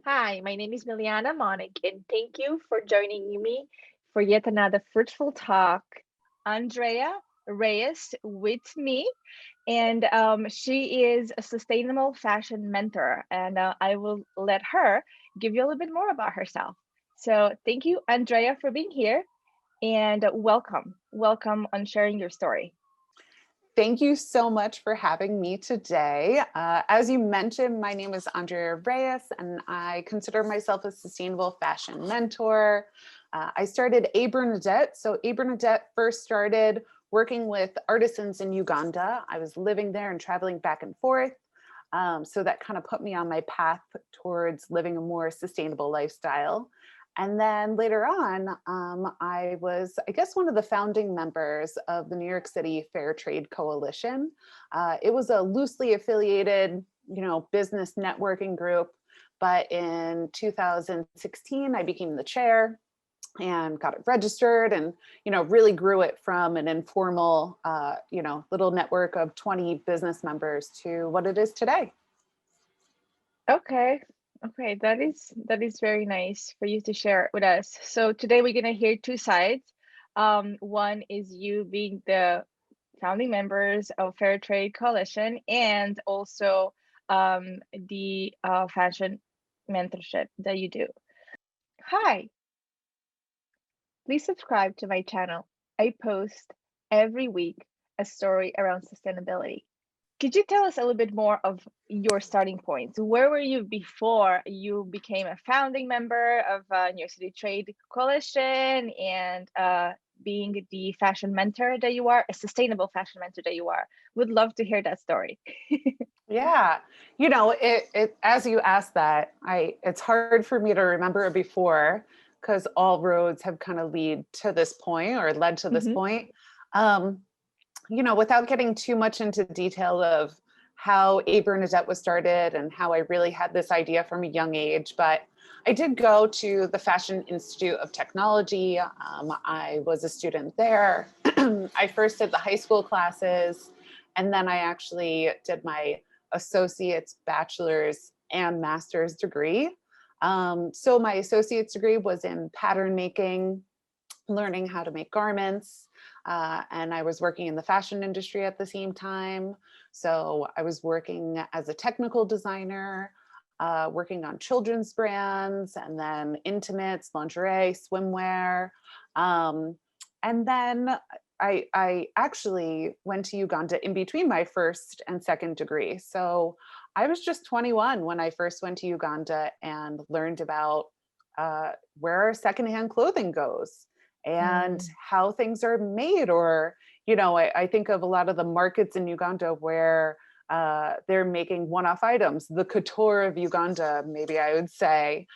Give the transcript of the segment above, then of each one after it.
Hi, my name is Miljana Monic, and thank you for joining me for yet another Fruitful Talk. Andrea Reyes with me, and she is a sustainable fashion mentor, and I will let her give you a little bit more about herself. So, thank you, Andrea, for being here, and welcome. Welcome on sharing your story. Thank you so much for having me today. As you mentioned, my name is Andrea Reyes, and I consider myself a sustainable fashion mentor. I started A Bernadette. So A Bernadette first started working with artisans in Uganda. I was living there and traveling back and forth. So that kind of put me on my path towards living a more sustainable lifestyle. And then later on, I was, I guess, one of the founding members of the New York City Fair Trade Coalition. It was a loosely affiliated, business networking group. But in 2016, I became the chair and got it registered and, really grew it from an informal, little network of 20 business members to what it is today. Okay. Okay, that is very nice for you to share with us. So today we're gonna hear two sides. One is you being the founding members of Fair Trade Coalition and also the fashion mentorship that you do. Hi, please subscribe to my channel. I post every week a story around sustainability. Could you tell us a little bit more of your starting points? Where were you before you became a founding member of New York City Trade Coalition and being the fashion mentor that you are, a sustainable fashion mentor that you are? Would love to hear that story. Yeah, as you asked that, it's hard for me to remember it before because all roads have kind of lead to this point or led to this Hmm. point. Um, without getting too much into detail of how A Bernadette was started and how I really had this idea from a young age, but I did go to the Fashion Institute of Technology. I was a student there. I first did the high school classes, and then I actually did my associate's, bachelor's, and master's degree. So my associate's degree was in pattern making, learning how to make garments. And I was working in the fashion industry at the same time. So I was working as a technical designer, working on children's brands, and then intimates, lingerie, swimwear. Um, and then I actually went to Uganda in between my first and second degree. So I was just 21 when I first went to Uganda and learned about where secondhand clothing goes and Mm, how things are made. Or, I think of a lot of the markets in Uganda where they're making one-off items, the couture of Uganda, maybe I would say.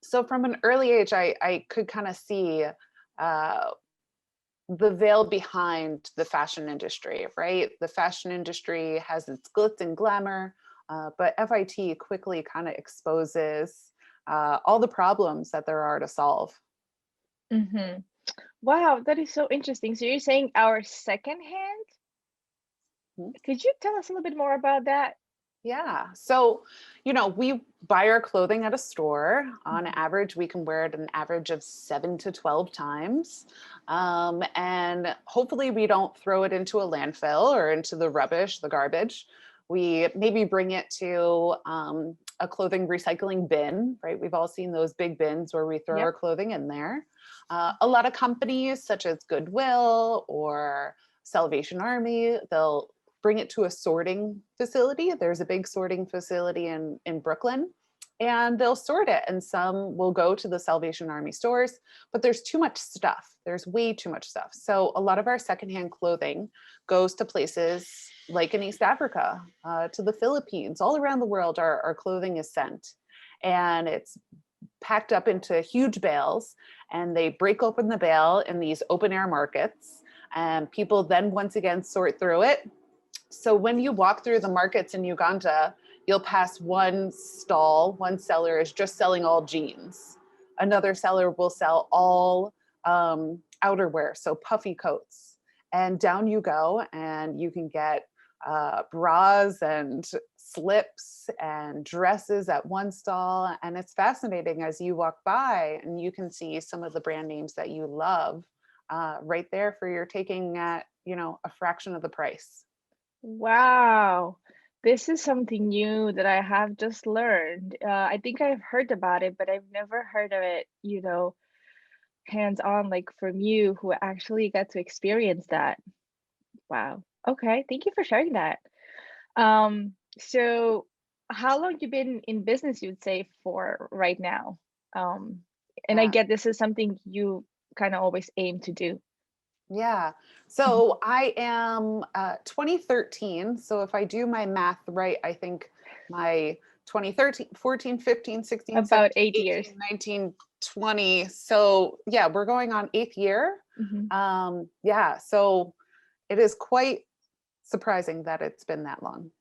So from an early age, I could kind of see uh, the veil behind the fashion industry, right? The fashion industry has its glitz and glamour, but FIT quickly kind of exposes all the problems that there are to solve. hmm. Wow, that is so interesting. So you're saying our second hand? Could you tell us a little bit more about that? Yeah. So, we buy our clothing at a store. On Mhm. average, we can wear it an average of 7 to 12 times. And hopefully, we don't throw it into a landfill or into the rubbish, the garbage. We maybe bring it to a clothing recycling bin, right? We've all seen those big bins where we throw our Yep. clothing in there. A lot of companies, such as Goodwill or Salvation Army, they'll bring it to a sorting facility. There's a big sorting facility in Brooklyn, and they'll sort it. And some will go to the Salvation Army stores, but there's too much stuff. There's way too much stuff. So a lot of our secondhand clothing goes to places like in East Africa, to the Philippines, all around the world, our clothing is sent. And it's packed up into huge bales, and they break open the bale in these open air markets. And people then once again sort through it. So when you walk through the markets in Uganda, you'll pass one stall, one seller is just selling all jeans. Another seller will sell all outerwear, so puffy coats. And down you go, and you can get bras and slips and dresses at one stall. And it's fascinating as you walk by and you can see some of the brand names that you love right there for your taking at, a fraction of the price. Wow. This is something new that I have just learned. I think I've heard about it, but I've never heard of it, hands on, like from you who actually got to experience that. Wow. Okay. Thank you for sharing that. So how long you been in business, you'd say, for right now? Um, and I Yeah. get this is something you kind of always aim to do. Yeah. Mhm. So I am 2013. So if I do my math right, I think my 2013, 14, 15, 16, About 17, 8 years. 18, 19, 20. So yeah, we're going on eighth year. Mhm. Yeah. So it is quite surprising that it's been that long.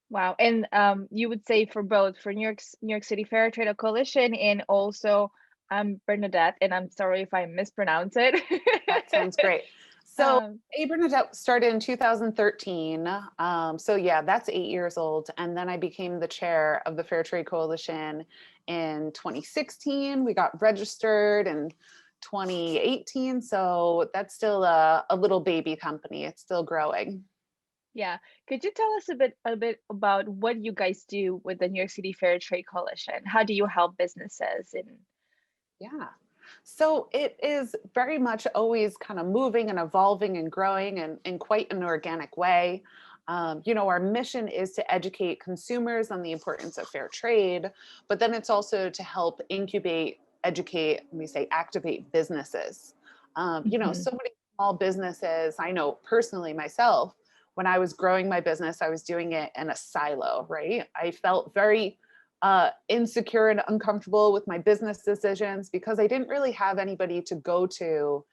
Wow. And you would say for both for New York City Fair Trade Coalition and also Bernadette, and I'm sorry if I mispronounce it. That sounds great. So um, A Bernadette started in 2013. So yeah, that's 8 years old. And then I became the chair of the Fair Trade Coalition in 2016. We got registered in 2018. So that's still a little baby company. It's still growing. yeah. Could you tell us a bit about what you guys do with the New York City Fair Trade Coalition? How do you help businesses and Yeah. So it is very much always kind of moving and evolving and growing and in quite an organic way. Our mission is to educate consumers on the importance of fair trade, but then it's also to help incubate, educate, we say activate businesses. Mhm. So many small businesses, I know personally myself, when I was growing my business, I was doing it in a silo, right? I felt very insecure and uncomfortable with my business decisions because I didn't really have anybody to go to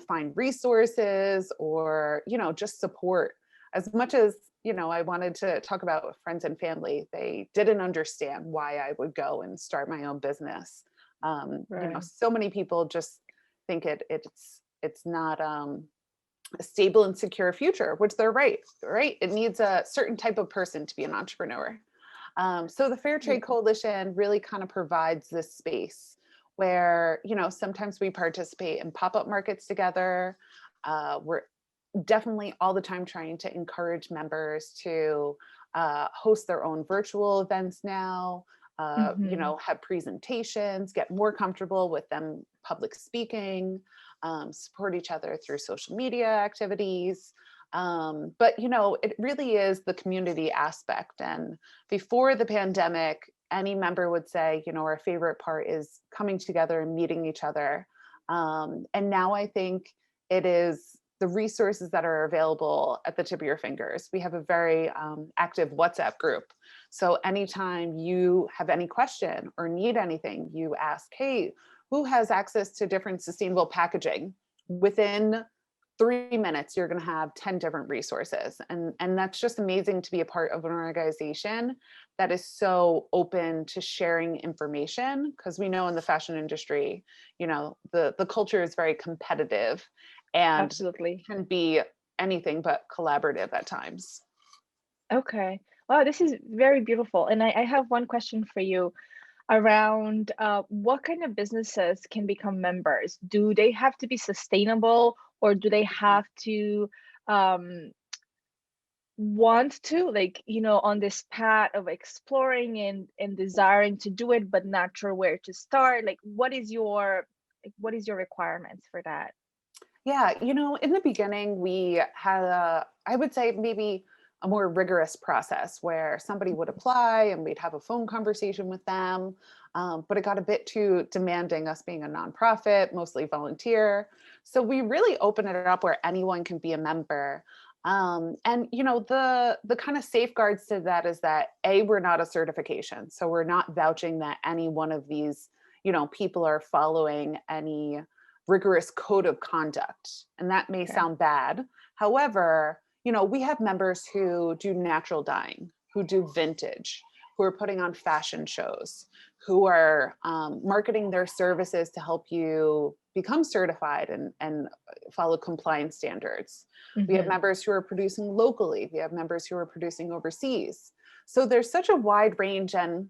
find resources or just support. As much as I wanted to talk about with friends and family, they didn't understand why I would go and start my own business. Right. So many people just think it's not a stable and secure future, which they're right. It needs a certain type of person to be an entrepreneur. So the Fair Yeah. Trade Coalition really kind of provides this space where, sometimes we participate in pop-up markets together. We're definitely all the time trying to encourage members to host their own virtual events now, Mhm. have presentations, get more comfortable with them public speaking, support each other through social media activities. But it really is the community aspect. And before the pandemic, any member would say, our favorite part is coming together and meeting each other. And now I think it is the resources that are available at the tip of your fingers. We have a very active WhatsApp group. So anytime you have any question or need anything, you ask, hey, who has access to different sustainable packaging? Within 3 minutes, you're going to have 10 different resources. And that's just amazing to be a part of an organization that is so open to sharing information, because we know in the fashion industry, the culture is very competitive and Absolutely. can be anything but collaborative at times. Okay. Wow, this is very beautiful. And I have one question for you around what kind of businesses can become members? Do they have to be sustainable or do they have to um, want to, like, on this path of exploring and desiring to do it, but not sure where to start? Like, what is your requirements for that? Yeah, in the beginning, we had I would say maybe a more rigorous process where somebody would apply and we'd have a phone conversation with them. But it got a bit too demanding, us being a nonprofit, mostly volunteer. So we really open it up where anyone can be a member. And the kind of safeguards to that is that we're not a certification, so we're not vouching that any one of these people are following any rigorous code of conduct. And that may Okay. sound bad. However, we have members who do natural dyeing, who do vintage, who are putting on fashion shows, who are marketing their services to help you become certified and follow compliance standards. We have Mm-hmm. members who are producing locally. We have members who are producing overseas. So there's such a wide range. And,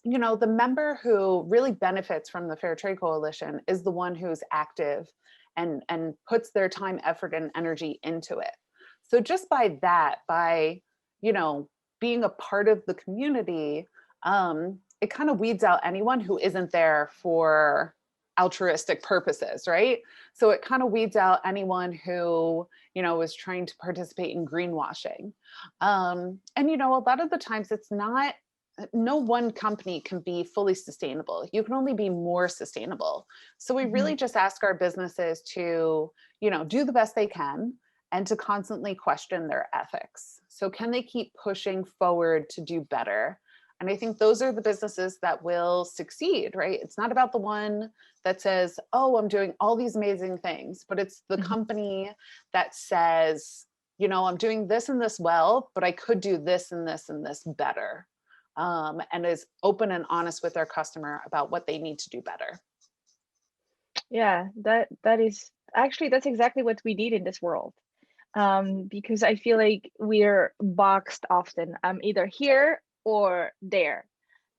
you know, the member who really benefits from the Fair Trade Coalition is the one who's active and puts their time, effort, and energy into it. So just by that, by, you know, being a part of the community, it kind of weeds out anyone who isn't there for altruistic purposes, right? So it kind of weeds out anyone who, you know, is trying to participate in greenwashing. And, you know, a lot of the times it's not, no one company can be fully sustainable. You can only be more sustainable. So we really just ask our businesses to, you know, do the best they can and to constantly question their ethics. So can they keep pushing forward to do better? And I think those are the businesses that will succeed, right? It's not about the one that says, oh, I'm doing all these amazing things, but it's the company that says, you know, I'm doing this and this well, but I could do this and this and this better. And is open and honest with their customer about what they need to do better. Yeah, that is actually, that's exactly what we need in this world. Because I feel like we're boxed often. I'm either here or there.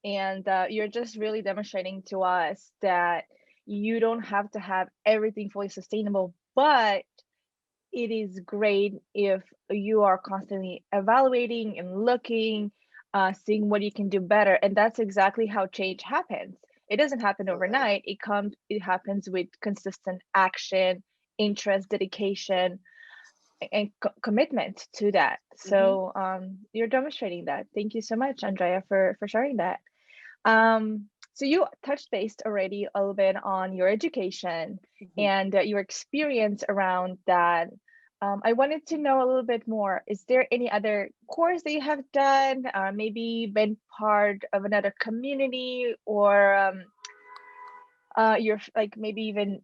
And you're just really demonstrating to us that you don't have to have everything fully sustainable, but it is great if you are constantly evaluating and looking, seeing what you can do better. And that's exactly how change happens. It doesn't happen overnight. It happens with consistent action, interest, dedication, and commitment to that. So you're demonstrating that. Thank you so much, Andrea, for sharing that. So you touched base already a little bit on your education and your experience around that. I wanted to know a little bit more. Is there any other course that you have done? Maybe been part of another community, or you're like maybe even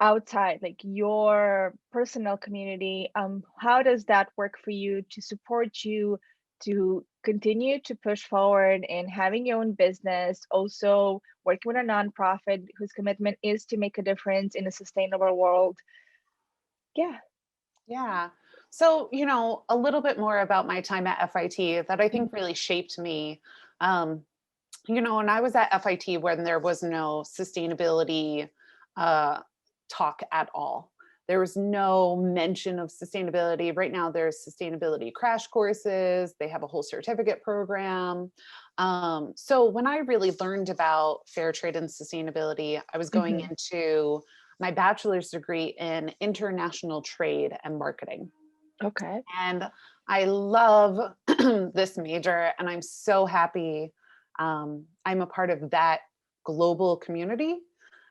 outside, like your personal community? How does that work for you to support you to continue to push forward and having your own business, also working with a nonprofit whose commitment is to make a difference in a sustainable world? Yeah. Yeah. So, you know, a little bit more about my time at FIT that I think really shaped me. You know, when I was at FIT, when there was no sustainability talk at all, there was no mention of sustainability. Right now, there's sustainability crash courses. They have a whole certificate program. So when I really learned about fair trade and sustainability, I was going into my bachelor's degree in international trade and marketing. Okay. And I love this major, and I'm so happy I'm a part of that global community,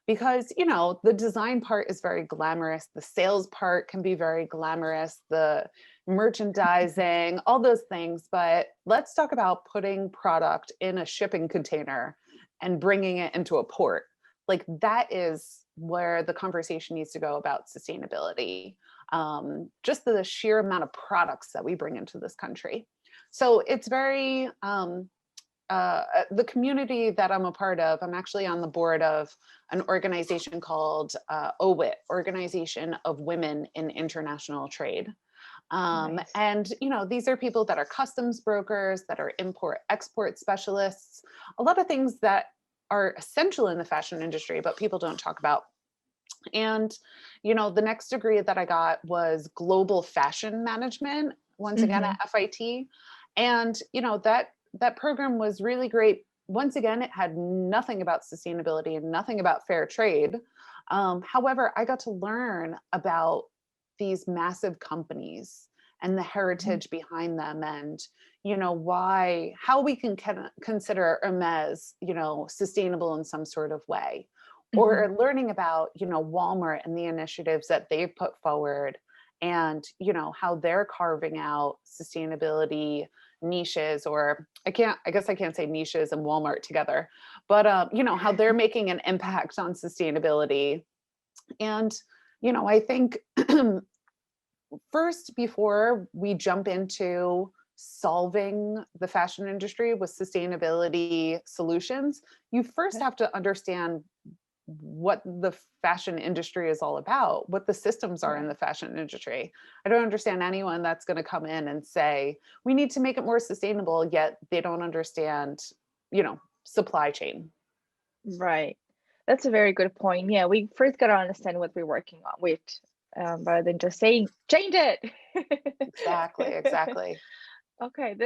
because, you know, the design part is very glamorous. The sales part can be very glamorous, the merchandising, all those things. But let's talk about putting product in a shipping container and bringing it into a port. Like, that is where the conversation needs to go about sustainability. Just the sheer amount of products that we bring into this country. So it's very, the community that I'm a part of, I'm actually on the board of an organization called OWIT, Organization of Women in International Trade. Nice. And, you know, these are people that are customs brokers, that are import-export specialists, a lot of things that are essential in the fashion industry, but people don't talk about. And, you know, the next degree that I got was global fashion management, once again at FIT. And, you know, that program was really great. Once again, it had nothing about sustainability and nothing about fair trade. However, I got to learn about these massive companies and the heritage behind them, and, you know, how we can consider Hermes, you know, sustainable in some sort of way, or learning about, you know, Walmart and the initiatives that they've put forward, and, you know, how they're carving out sustainability niches, or I guess I can't say niches and Walmart together, but you know, how they're making an impact on sustainability. And, you know, I think first, before we jump into solving the fashion industry with sustainability solutions, you first Okay. have to understand what the fashion industry is all about, what the systems are in Right. the fashion industry. I don't understand anyone that's going to come in and say, we need to make it more sustainable, yet they don't understand, supply chain. Right. That's a very good point. Yeah, we first gotta understand what we're working on with, rather than just saying, change Exactly, it. exactly. Okay,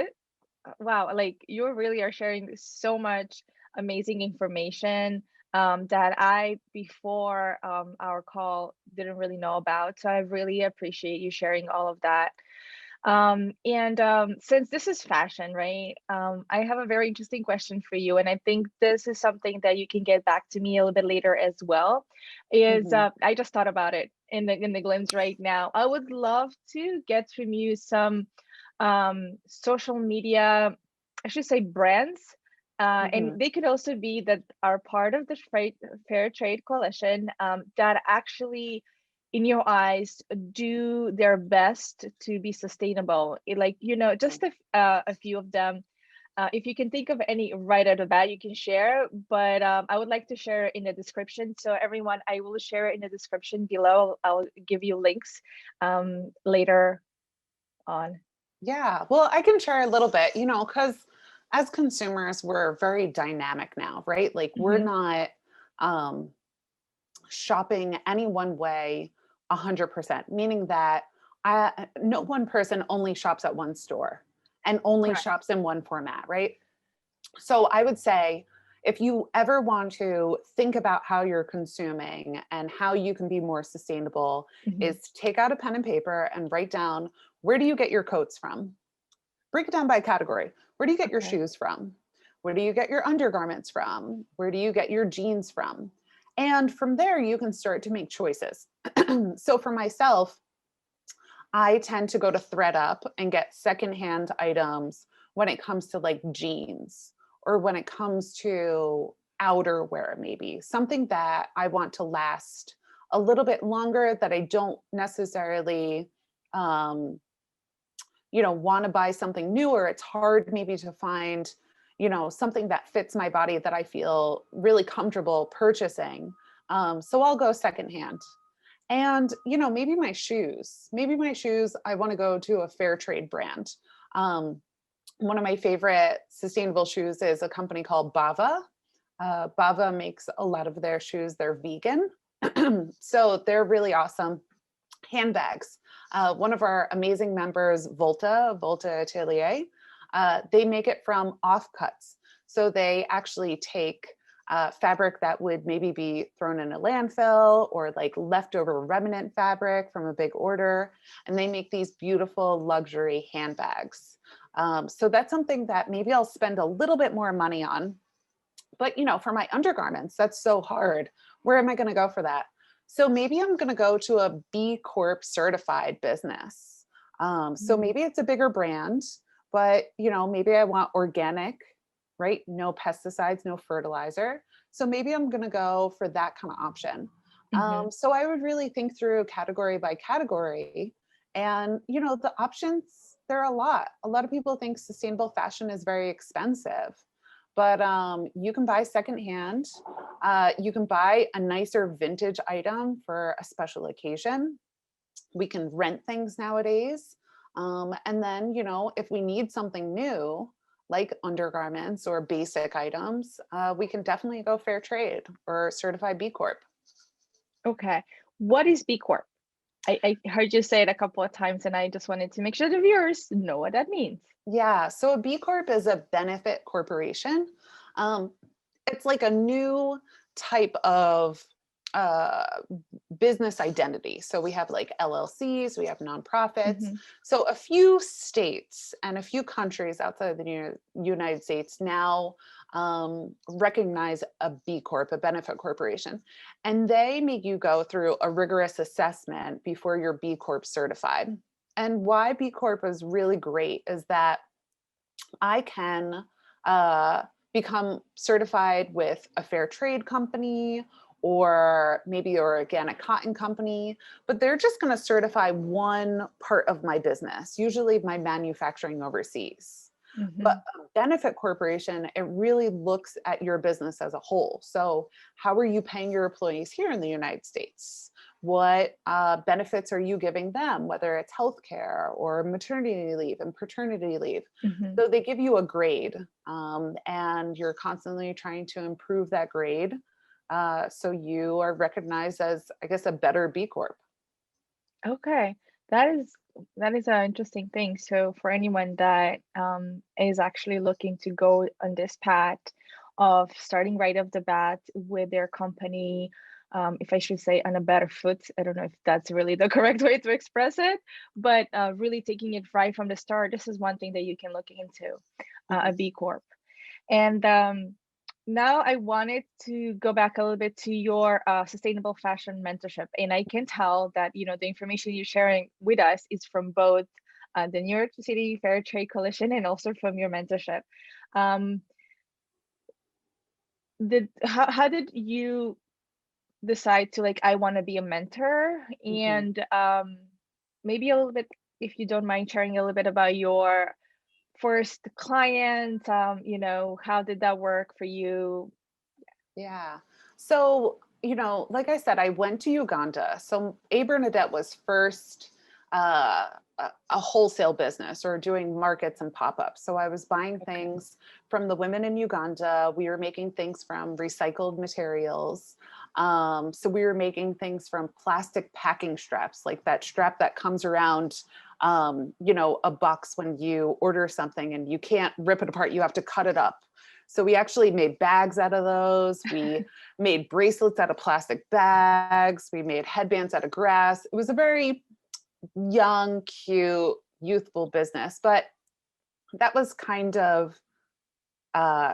wow, like you really are sharing so much amazing information that I, before our call, didn't really know about. So I really appreciate you sharing all of that. And since this is fashion, right? I have a very interesting question for you, and I think this is something that you can get back to me a little bit later as well. Is Mhm. I just thought about it in the glimpse right now. I would love to get from you some social media, I should say brands, and Mhm. they could also be that are part of the Fair Trade Coalition that actually, in your eyes, do their best to be sustainable. Like, just a few of them. If you can think of any right out of that, you can share. But I would like to share it in the description. So everyone, I will share it in the description below. I'll give you links later on. Yeah, well, I can share a little bit, because as consumers, we're very dynamic now, right? Like we're Hmm. not um, shopping any one way 100%, meaning that no one person only shops at one store and only Correct. shops in one format, right? So I would say if you ever want to think about how you're consuming and how you can be more sustainable, Hmm. is take out a pen and paper and write down, where do you get your coats from? Break it down by category. Where do you get your Okay. shoes from? Where do you get your undergarments from? Where do you get your jeans from? And from there, you can start to make choices. So for myself, I tend to go to ThreadUp and get secondhand items when it comes to like jeans, or when it comes to outerwear, maybe something that I want to last a little bit longer, that I don't necessarily um, want to buy something newer. It's hard maybe to find, something that fits my body that I feel really comfortable purchasing. So I'll go secondhand. And, maybe my shoes, I want to go to a fair trade brand. Um, One of my favorite sustainable shoes is a company called Bava. Bava makes a lot of their shoes, they're vegan. So they're really awesome. Handbags. One of our amazing members, Volta Atelier, they make it from offcuts. So they actually take fabric that would maybe be thrown in a landfill, or like leftover remnant fabric from a big order, and they make these beautiful luxury handbags. So that's something that maybe I'll spend a little bit more money on. But for my undergarments, that's so hard. Where am I going to go for that? So maybe I'm going to go to a B Corp certified business. So Mm. maybe it's a bigger brand, but maybe I want organic, right? No pesticides, no fertilizer. So maybe I'm going to go for that kind of option. Mhm. So I would really think through category by category, and the options, there are a lot. A lot of people think sustainable fashion is very expensive, but you can buy secondhand. You can buy a nicer vintage item for a special occasion. We can rent things nowadays. And then, if we need something new, like undergarments or basic items, we can definitely go fair trade or certified B Corp. Okay. What is B Corp? I heard you say it a couple of times, and I just wanted to make sure the viewers know what that means. Yeah, so a B Corp is a benefit corporation. Um, it's like a new type of uh, business identity. So we have like LLCs, we have nonprofits. Mhm. So a few states and a few countries outside of the United States now recognize a B Corp, a benefit corporation, and they make you go through a rigorous assessment before you're B Corp certified. And why B Corp is really great is that I can become certified with a fair trade company, or maybe an organic cotton company, but they're just going to certify one part of my business, usually my manufacturing overseas. But Mhm. a benefit corporation, it really looks at your business as a whole. So how are you paying your employees here in the United States? What benefits are you giving them, whether it's healthcare or maternity leave and paternity leave? Mhm. So they give you a grade, and you're constantly trying to improve that grade. So you are recognized as, I guess, a better B Corp. Okay, that is that is an interesting thing. So for anyone that is actually looking to go on this path of starting right off the bat with their company, if I should say on a better foot, I don't know if that's really the correct way to express it, but really taking it right from the start, this is one thing that you can look into, a Mhm. B Corp. And now I wanted to go back a little bit to your sustainable fashion mentorship. And I can tell that, the information you're sharing with us is from both the New York City Fair Trade Coalition and also from your mentorship. Um, how did you decide to like, I want to be a mentor? Mhm. And maybe a little bit, if you don't mind sharing a little bit about your first client, how did that work for you? Yeah. So, like I said, I went to Uganda. So A Bernadette was first a wholesale business or doing markets and pop-ups. So I was buying Okay. things from the women in Uganda. We were making things from recycled materials. So we were making things from plastic packing straps, like that strap that comes around a box when you order something and you can't rip it apart, you have to cut it up. So we actually made bags out of those. We made bracelets out of plastic bags. We made headbands out of grass. It was a very young, cute, youthful business, but that was kind of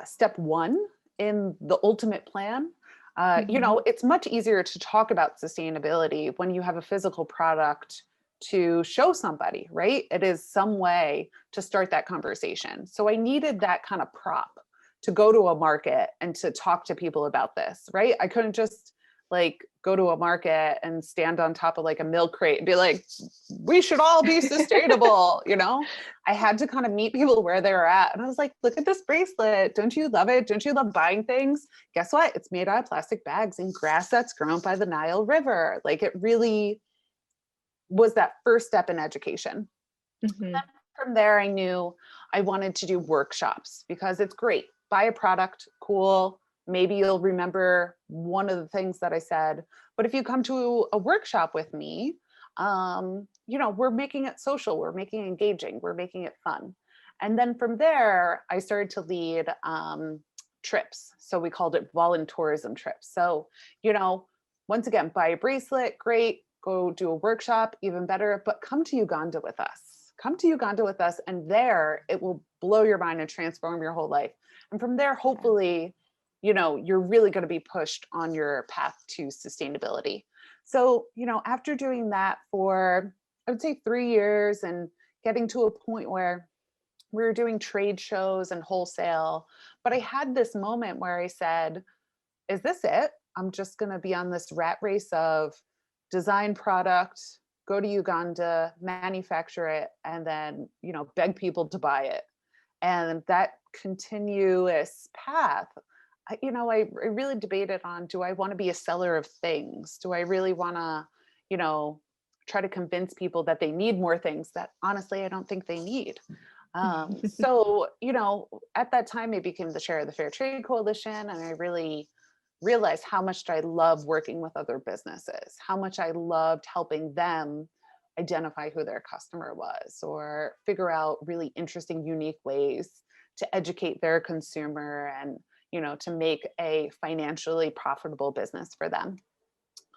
step one in the ultimate plan. Mhm. It's much easier to talk about sustainability when you have a physical product to show somebody, right? It is some way to start that conversation. So I needed that kind of prop to go to a market and to talk to people about this, right? I couldn't just like go to a market and stand on top of like a milk crate and be like, we should all be sustainable, I had to kind of meet people where they were at. And I was like, look at this bracelet. Don't you love it? Don't you love buying things? Guess what? It's made out of plastic bags and grass that's grown by the Nile River. Like it really was that first step in education. Mhm. From there, I knew I wanted to do workshops because it's great. Buy a product, cool. Maybe you'll remember one of the things that I said. But if you come to a workshop with me, we're making it social, we're making it engaging, we're making it fun. And then from there, I started to lead trips. So we called it voluntourism trips. So, once again, buy a bracelet, great. Go do a workshop, even better, but come to Uganda with us. Come to Uganda with us, and there it will blow your mind and transform your whole life. And from there, Yeah. hopefully, you're really going to be pushed on your path to sustainability. So, after doing that for, I would say 3 years and getting to a point where we were doing trade shows and wholesale, but I had this moment where I said, is this it? I'm just going to be on this rat race of design product, go to Uganda, manufacture it, and then, beg people to buy it. And that continuous path, I really debated on, do I want to be a seller of things? Do I really want to, you know, try to convince people that they need more things that honestly I don't think they need? So, at that time, I became the chair of the Fair Trade Coalition, and I really realized how much I love working with other businesses, how much I loved helping them identify who their customer was or figure out really interesting, unique ways to educate their consumer and, to make a financially profitable business for them.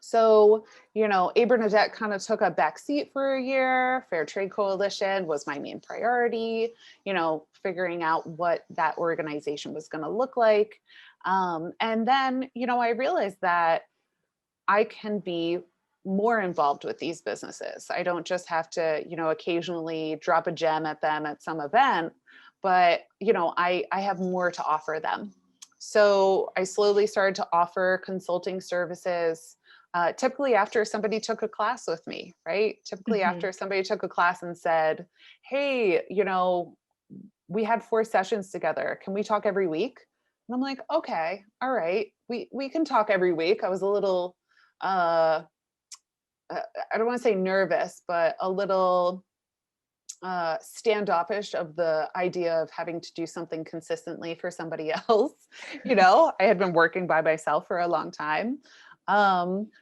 So, A Bernadette kind of took a back seat for a year. Fair Trade Coalition was my main priority, figuring out what that organization was going to look like. And then, I realized that I can be more involved with these businesses. I don't just have to, occasionally drop a gem at them at some event, but, I have more to offer them. So I slowly started to offer consulting services, typically after somebody took a class with me, right? Typically Mm-hmm. after somebody took a class and said, hey, we had 4 sessions together. Can we talk every week? And I'm like, okay, all right, we can talk every week. I was a little, uh, I don't want to say nervous, but a little standoffish of the idea of having to do something consistently for somebody else. I had been working by myself for a long time.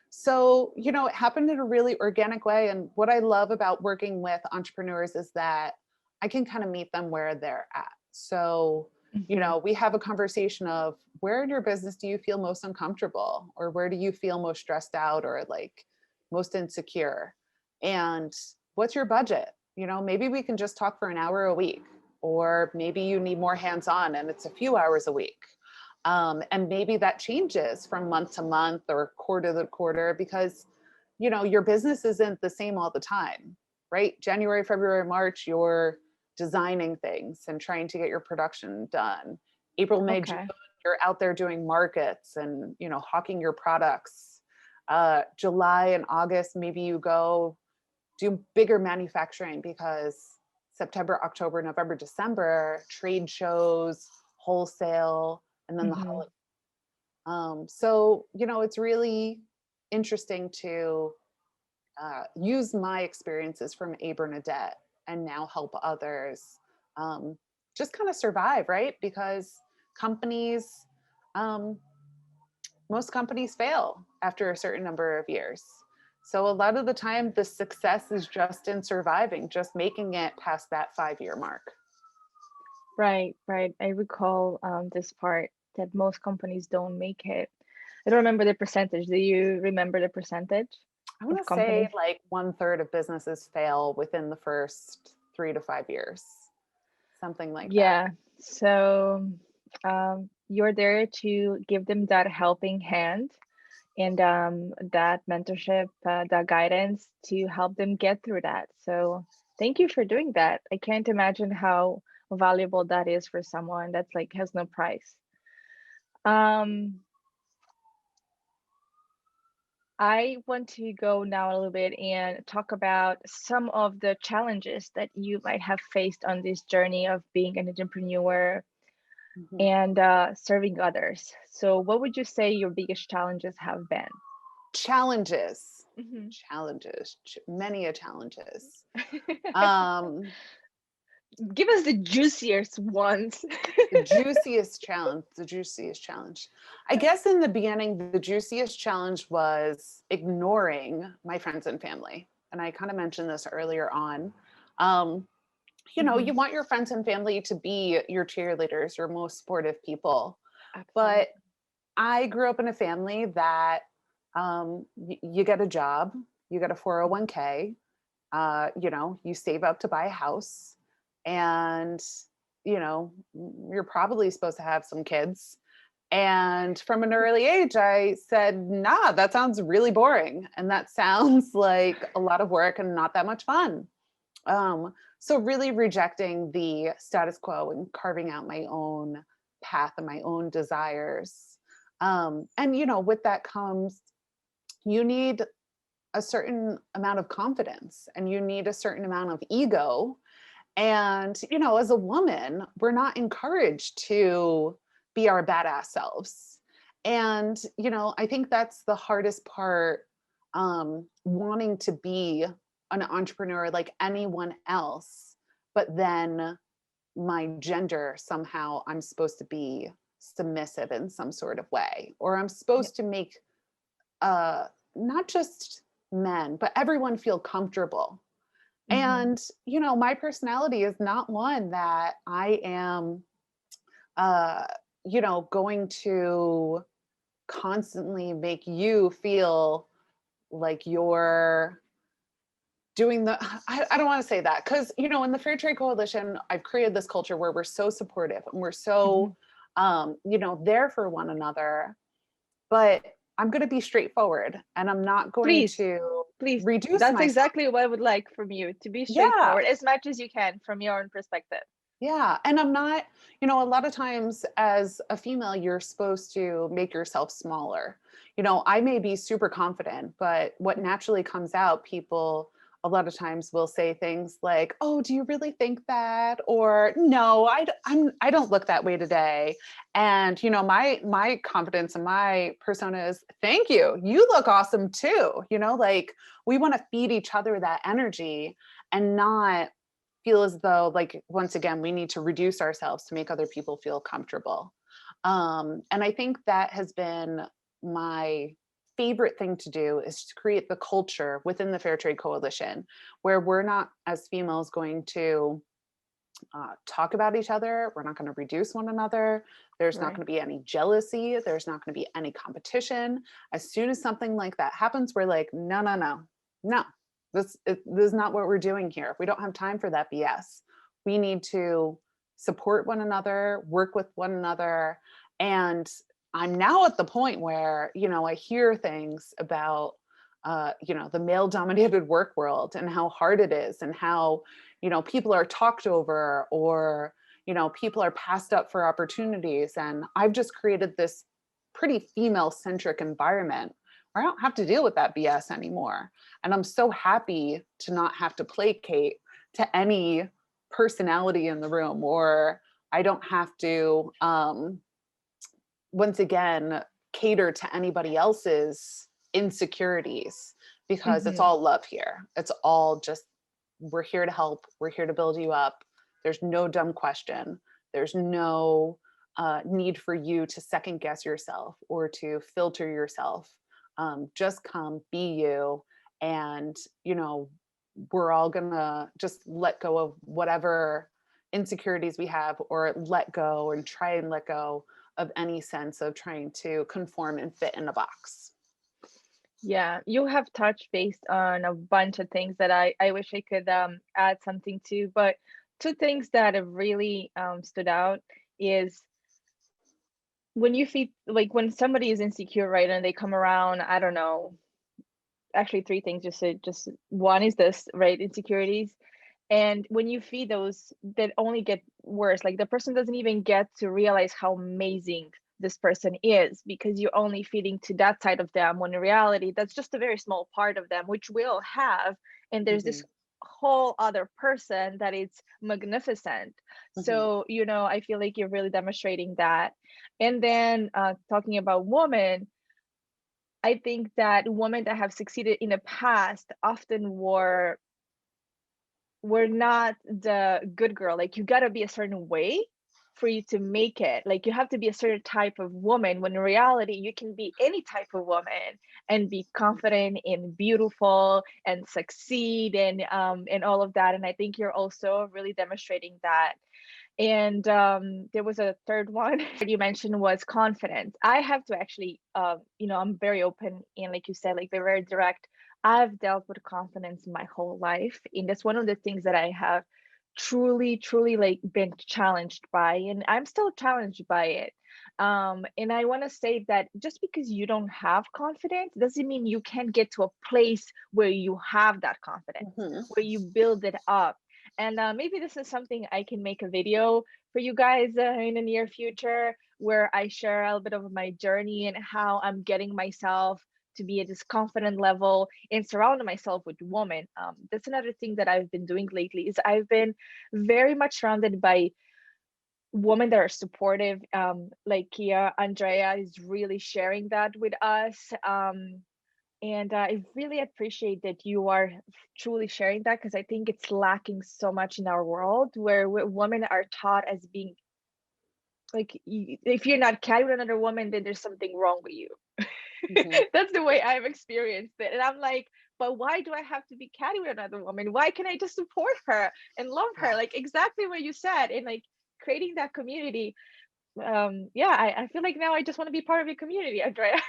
So, it happened in a really organic way. And what I love about working with entrepreneurs is that I can kind of meet them where they're at. So, Mm-hmm. we have a conversation of where in your business do you feel most uncomfortable, or where do you feel most stressed out, or like most insecure? And what's your budget? Maybe we can just talk for an hour a week, or maybe you need more hands-on and it's a few hours a week. And maybe that changes from month to month or quarter to quarter, because your business isn't the same all the time, right? January, February, March, you're designing things and trying to get your production done. April, May, June, Okay. you're out there doing markets and hawking your products. July and August, maybe you go do bigger manufacturing, because September, October, November, December, trade shows, wholesale, and then the Mm-hmm. holiday. So, it's really interesting to use my experiences from A Bernadette and now help others um, just kind of survive, right? Because companies, um, most companies fail after a certain number of years. So a lot of the time, the success is just in surviving, just making it past that 5-year mark. Right, right. I recall this part that most companies don't make it. I don't remember the percentage. Do you remember the percentage I of want to say companies? like 1/3 of businesses fail within the first 3 to 5 years, something like that. Yeah. So you're there to give them that helping hand and that mentorship, that guidance to help them get through that. So thank you for doing that. I can't imagine how valuable that is for someone that's like has no price. Um, I want to go now a little bit and talk about some of the challenges that you might have faced on this journey of being an entrepreneur Mhm. and serving others. So, what would you say your biggest challenges have been? Challenges, Mhm. many a challenges. Um, Give us the juiciest ones. the juiciest challenge. I guess in the beginning, the juiciest challenge was ignoring my friends and family. And I kind of mentioned this earlier on. Um, Mhm. you want your friends and family to be your cheerleaders, your most supportive people. But Absolutely. I grew up in a family that you get a job, you get a 401k, you save up to buy a house, and you're probably supposed to have some kids. And from an early age, I said, nah, that sounds really boring. And that sounds like a lot of work and not that much fun. So really rejecting the status quo and carving out my own path and my own desires. And with that comes, you need a certain amount of confidence and you need a certain amount of ego. And as a woman, we're not encouraged to be our badass selves. And I think that's the hardest part, wanting to be an entrepreneur like anyone else, but then my gender, somehow I'm supposed to be submissive in some sort of way, or I'm Yep. supposed to make uh not just men but everyone feel comfortable. Mhm. And my personality is not one that I am uh going to constantly make you feel like you're doing the I don't want to say that, because in the Fair Trade Coalition, I've created this culture where we're so supportive and we're so Mhm. there for one another. But I'm going to be straightforward and I'm not going Please, to please. reduce That's myself. exactly what I would like from you to be Yeah, straightforward as much as you can from your own perspective. Yeah. And I'm not, you know, a lot of times as a female, you're supposed to make yourself smaller. You know, I may be super confident, but what naturally comes out, people a lot of times will say things like, "Oh, do you really think that?" Or "No, I don't look that way today." And you know, my confidence and my persona is, "Thank you. You look awesome too." You know, like we want to feed each other that energy and not feel as though, like, once again, we need to reduce ourselves to make other people feel comfortable. And I think that has been my favorite thing to do, is to create the culture within the Fair Trade Coalition where we're not, as females, going to talk about each other. We're not going to reduce one another. There's not Right. going to be any jealousy. There's not going to be any competition. As soon as something like that happens, we're like, no, no, no, no. This is not what we're doing here. We don't have time for that BS. We need to support one another, work with one another. And I'm now at the point where, you know, I hear things about, you know, the male dominated work world and how hard it is, and how, you know, people are talked over, or, you know, people are passed up for opportunities. And I've just created this pretty female centric environment where I don't have to deal with that BS anymore. And I'm so happy to not have to placate to any personality in the room, or I don't have to, once again, cater to anybody else's insecurities, because it's Hmm. all love here. It's all just, we're here to help, we're here to build you up. There's no dumb question. There's no need for you to second guess yourself or to filter yourself. Just come, be you. And, you know, we're all gonna just let go of whatever insecurities we have, or let go and try and let go of any sense of trying to conform and fit in a box. Yeah, you have touched based on a bunch of things that I wish I could add something to, but two things that have really stood out is when you feel like when somebody is insecure, right, and they come around, I don't know, actually three things, just one is this, right, insecurities. And when you feed those, that only get worse. Like the person doesn't even get to realize how amazing this person is, because you're only feeding to that side of them, when in reality that's just a very small part of them, which we all have. And there's this Hmm. whole other person that is magnificent. Hmm. So, you know, I feel like you're really demonstrating that. And then talking about women, I think that women that have succeeded in the past often were not the good girl. Like you gotta be a certain way for you to make it. Like you have to be a certain type of woman, when in reality you can be any type of woman and be confident and beautiful and succeed and all of that. And I think you're also really demonstrating that. And there was a third one you mentioned was confidence. I have to actually, you know, I'm very open and, like you said, like very direct. I've dealt with confidence my whole life, and that's one of the things that I have truly like been challenged by, and I'm still challenged by it. And I want to say that just because you don't have confidence doesn't mean you can't get to a place where you have that confidence, Hmm. where you build it up. And maybe this is something I can make a video for you guys in the near future, where I share a little bit of my journey and how I'm getting myself to be at this confident level and surrounding myself with women. That's another thing that I've been doing lately, is I've been very much surrounded by women that are supportive. Like Kia, Andrea is really sharing that with us. And I really appreciate that you are truly sharing that, because I think it's lacking so much in our world, where women are taught as being like, if you're not catty with another woman, then there's something wrong with you. Hmm. That's the way I've experienced it. And I'm like, but why do I have to be catty with another woman? Why can I just support her and love her? Yeah. Like exactly what you said, and like creating that community. Yeah, I feel like now I just want to be part of your community, Andrea.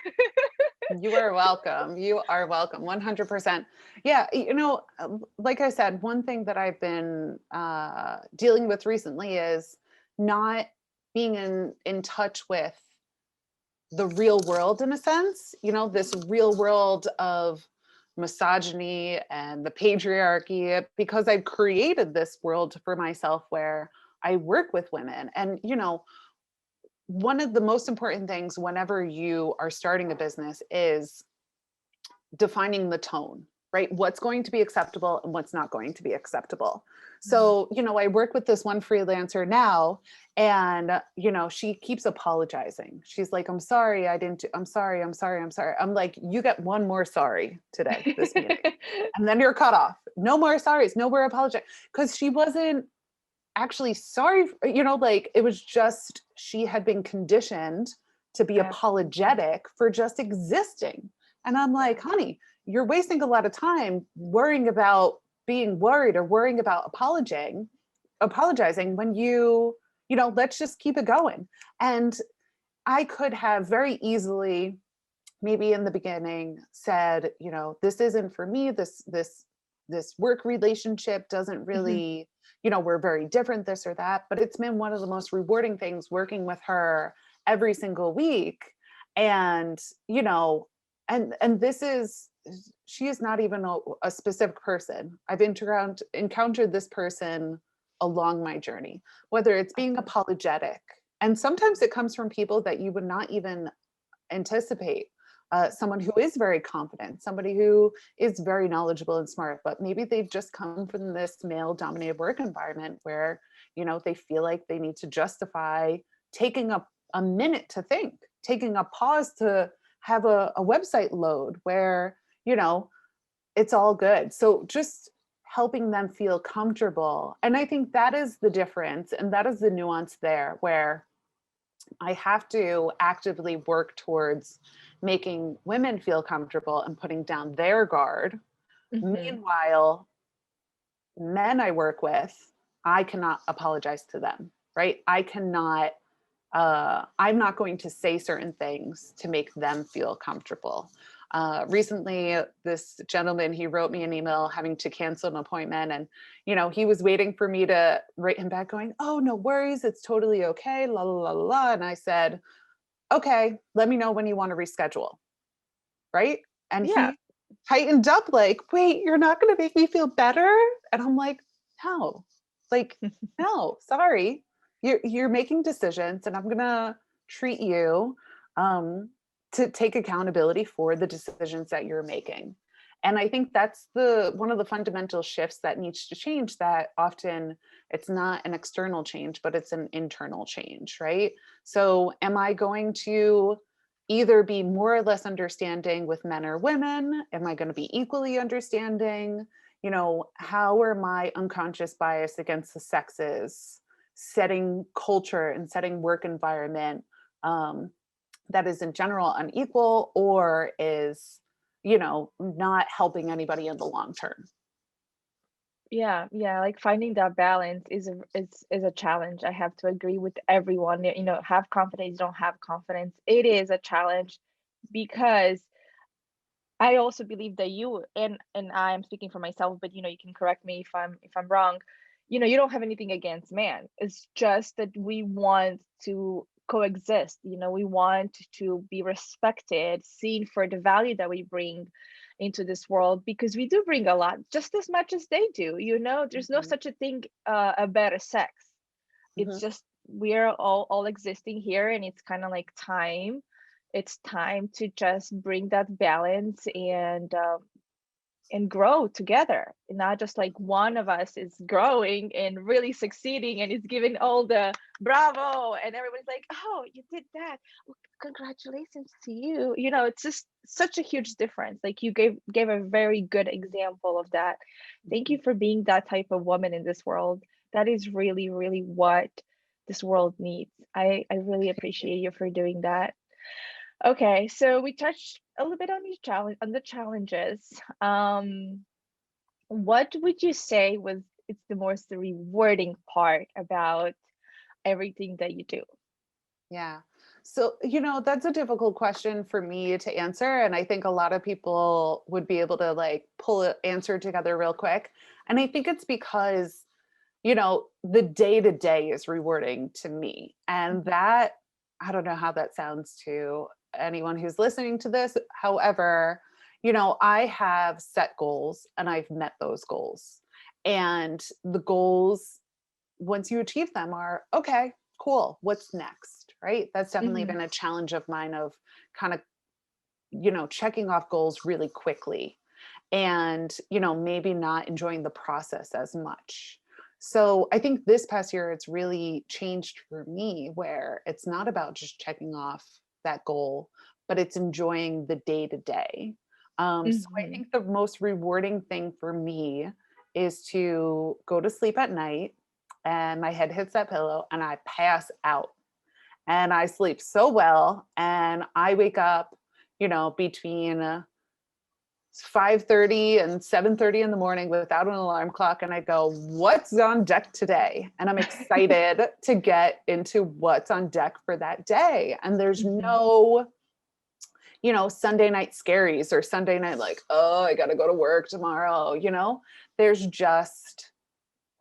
You are welcome. You are welcome. 100%. Yeah. You know, like I said, one thing that I've been dealing with recently is not being in touch with the real world, in a sense, you know, this real world of misogyny and the patriarchy, because I've created this world for myself where I work with women. And, one of the most important things whenever you are starting a business is defining the tone, right? What's going to be acceptable and what's not going to be acceptable. So, I work with this one freelancer now, and, she keeps apologizing. She's like, I'm sorry, I didn't, I'm sorry, I'm sorry, I'm sorry. I'm like, you get one more sorry today, this meeting. And then you're cut off. No more sorries, no more apology. Because she wasn't actually sorry, like it was just, she had been conditioned to be Absolutely. apologetic for just existing. And I'm like, honey, you're wasting a lot of time worrying about being worried or worrying about apologizing when let's just keep it going. And I could have very easily, maybe in the beginning, said, this isn't for me, this work relationship doesn't Mhm. really, we're very different, this or that. But it's been one of the most rewarding things working with her every single week. And, and this is, she is not even a specific person. I've encountered this person along my journey, whether it's being apologetic. And sometimes it comes from people that you would not even anticipate. Someone who is very confident, somebody who is very knowledgeable and smart, but maybe they've just come from this male dominated work environment where, they feel like they need to justify taking a minute to think, taking a pause to have a website load where, it's all good. So just helping them feel comfortable. And I think that is the difference. And that is the nuance there, where I have to actively work towards making women feel comfortable and putting down their guard. Mhm. Meanwhile, men I work with, I cannot apologize to them, right? I'm not going to say certain things to make them feel comfortable. Recently, this gentleman, he wrote me an email having to cancel an appointment. And, he was waiting for me to write him back going, oh, no worries. It's totally okay. La, la, la, la. La. And I said, okay, let me know when you want to reschedule. Right. And Yeah. he tightened up like, wait, you're not going to make me feel better? And I'm like, no, like, no, sorry. You're making decisions, and I'm going to treat you um, to take accountability for the decisions that you're making. And I think that's the one of the fundamental shifts that needs to change, that often it's not an external change, but it's an internal change, right? So am I going to either be more or less understanding with men or women? Am I going to be equally understanding? How are my unconscious bias against the sexes setting culture and setting work environment um, that is in general unequal, or is, not helping anybody in the long term? Yeah, yeah, like finding that balance is a challenge. I have to agree with everyone. Have confidence, don't have confidence. It is a challenge because I also believe that you and I am speaking for myself, but you can correct me if I'm wrong. You don't have anything against man. It's just that we want to coexist. We want to be respected, seen for the value that we bring into this world, because we do bring a lot, just as much as they do. There's no Mhm, such a thing a better sex. It's mhm, just we're all existing here, and it's kind of like time. It's time to just bring that balance and grow together, not just like one of us is growing and really succeeding and is giving all the bravo, and everybody's like, oh, you did that. Well, congratulations to you. It's just such a huge difference. Like you gave a very good example of that. Thank mhm. you for being that type of woman in this world. That is really, really what this world needs. I really appreciate you for doing that. Okay, so we touched a little bit on the challenges. What would you say was it's the most rewarding part about everything that you do? Yeah. So, that's a difficult question for me to answer. And I think a lot of people would be able to like pull an answer together real quick. And I think it's because, the day to day is rewarding to me. And Mhm. that, I don't know how that sounds to anyone who's listening to this. However, I have set goals and I've met those goals. And the goals once you achieve them are, okay, cool, what's next, right? That's definitely Mm-hmm. been a challenge of mine of kind of, checking off goals really quickly and, maybe not enjoying the process as much. So I think this past year, it's really changed for me where it's not about just checking off that goal, but it's enjoying the day to day. So I Mm-hmm. think the most rewarding thing for me is to go to sleep at night and my head hits that pillow and I pass out and I sleep so well and I wake up, between 5:30 and 7:30 in the morning without an alarm clock and I go, "What's on deck today?" And I'm excited to get into what's on deck for that day. And there's Mm-hmm. no, Sunday night scaries or Sunday night like, "Oh, I got to go to work tomorrow." There's just,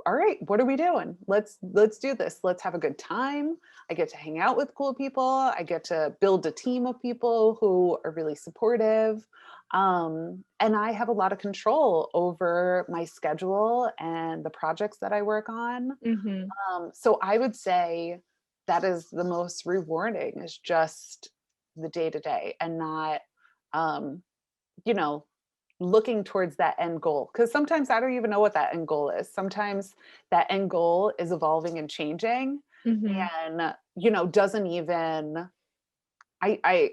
all right, what are we doing? Let's do this. Let's have a good time. I get to hang out with cool people. I get to build a team of people who are really supportive. And I have a lot of control over my schedule and the projects that I work on. Mm-hmm. So I would say that is the most rewarding is just the day to day and not, um, you know, looking towards that end goal. Because sometimes I don't even know what that end goal is. Sometimes that end goal is evolving and changing Mm-hmm. and, doesn't even, I, I,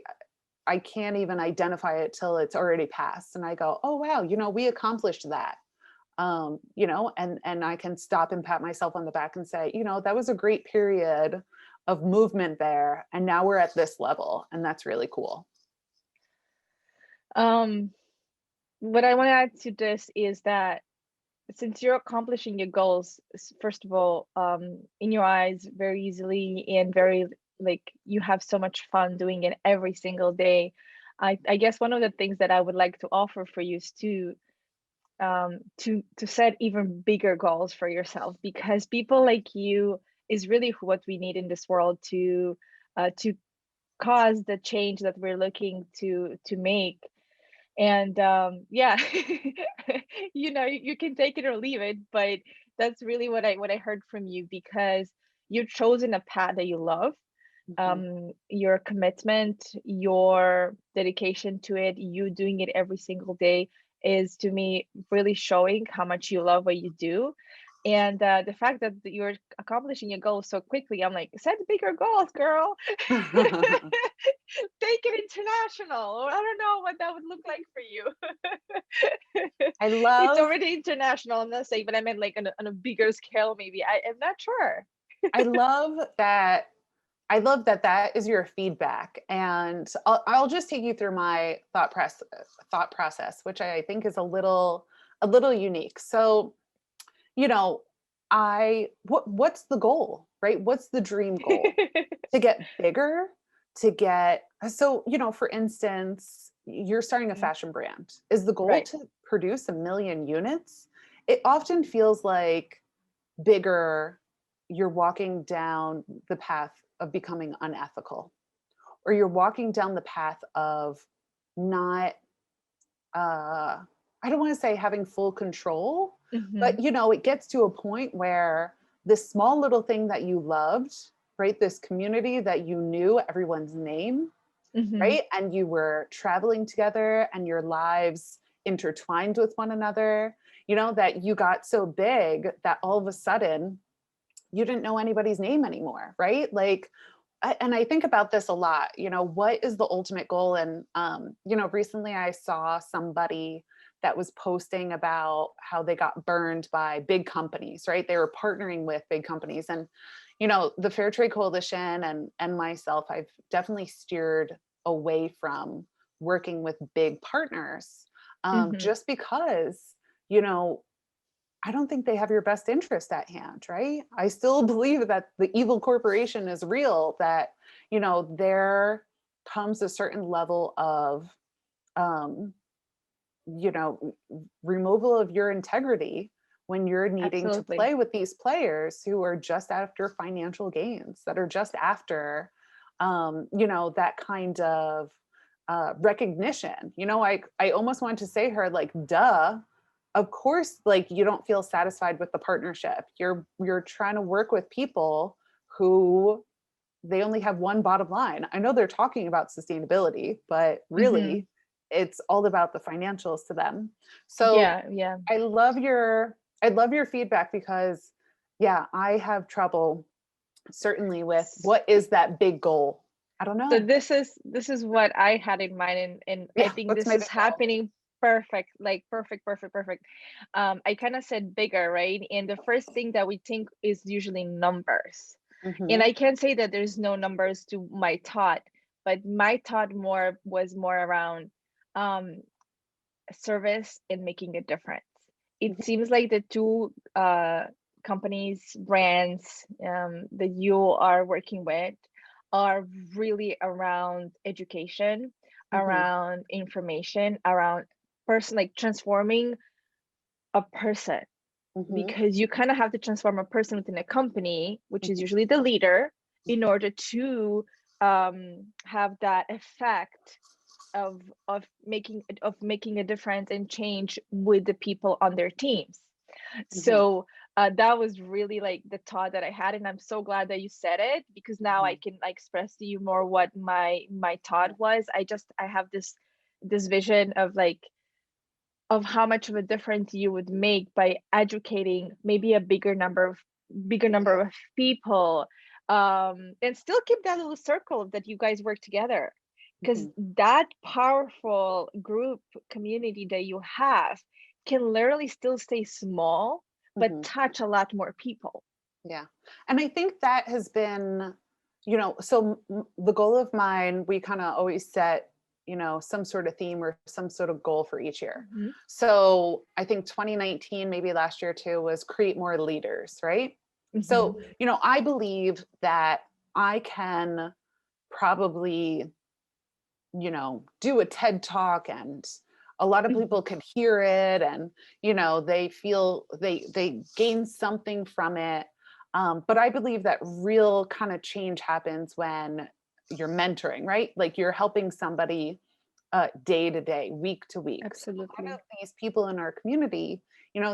I can't even identify it till it's already passed. And I go, oh, wow, we accomplished that. And I can stop and pat myself on the back and say, that was a great period of movement there. And now we're at this level. And that's really cool. Um, what I want to add to this is that since you're accomplishing your goals, first of all, in your eyes very easily and very like you have so much fun doing it every single day. I guess one of the things that I would like to offer for you is to set even bigger goals for yourself because people like you is really what we need in this world to cause the change that we're looking to make. And yeah, you can take it or leave it, but that's really what I heard from you because you've chosen a path that you love. Mhm. Your commitment, your dedication to it, you doing it every single day is to me really showing how much you love what you do. And the fact that you're accomplishing your goals so quickly, I'm like, set bigger goals, girl. Take it international. Or I don't know what that would look like for you. I It's love already international, I'm not saying, but I meant like on a bigger scale, maybe. I'm not sure. I love that. I love that that is your feedback. And I'll just take you through my thought process, which I think is a little unique. So, you know, what's the goal, right? What's the dream goal? To get bigger, to get so, for instance, you're starting a Mhm. fashion brand. Is the goal Right. to produce 1 million units? It often feels like bigger, you're walking down the path of becoming unethical, or you're walking down the path of not, I don't want to say having full control, but Hmm. it gets to a point where this small little thing that you loved, right? This community that you knew everyone's name, Hmm. right? And you were traveling together and your lives intertwined with one another, that you got so big that all of a sudden you didn't know anybody's name anymore, right? Like, and I think about this a lot, what is the ultimate goal? And, recently I saw somebody that was posting about how they got burned by big companies, right? They were partnering with big companies. And, the Fair Trade Coalition and myself, I've definitely steered away from working with big partners, Hmm. just because, you know, I don't think they have your best interest at hand, right? I still believe that the evil corporation is real, that, there comes a certain level of, um, removal of your integrity when you're needing to Absolutely. play with these players who are just after financial gains, that are just after, that kind of recognition. I almost want to say her like, duh, of course, like you don't feel satisfied with the partnership. You're trying to work with people who they only have one bottom line. I know they're talking about sustainability, but Mm-hmm. really it's all about the financials to them. So Yeah, yeah. I love your feedback because yeah, I have trouble certainly with what is that big goal. I don't So know. this is what I had in mind, and I Yeah, think let's this make is it go. happening perfect, like perfect, perfect, perfect. I kind of said bigger, right? And the first thing that we think is usually numbers. And Hmm. I can't say that there's no numbers to my thought, but my thought more was more around um service and making a difference. It seems like the two companies, brands that you are working with are really around education, Hmm. around information, around person, like transforming a person, Hmm. because you kind of have to transform a person within a company, which is Hmm. usually the leader, in order to have that effect of making a difference and change with the people on their teams. Hmm. So that was really like the thought that I had, and I'm so glad that you said it, because now I Hmm. can like express to you more what my thought was. I have this vision of like of how much of a difference you would make by educating maybe a bigger number of people, and still keep that little circle that you guys work together, because Hmm. that powerful group community that you have can literally still stay small but Hmm. touch a lot more people. Yeah. And I think that has been, so the goal of mine, we kind of always set, some sort of theme or some sort of goal for each year. Mhm. So I think 2019, maybe last year too, was create more leaders, right? So, Mhm. I believe that I can probably, do a TED talk and a lot of people Mhm. could hear it and, they feel they gain something from it. But I believe that real kind of change happens when you're mentoring, right? Like you're helping somebody day to day, week to week. So a lot of Absolutely. these people in our community,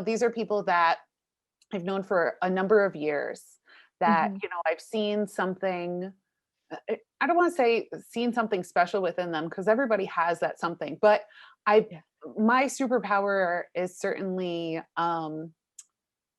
these are people that I've known for a number of years that, Mhm. I've seen something I don't want to say seen something special within them because everybody has that something, but I Yeah. my superpower is certainly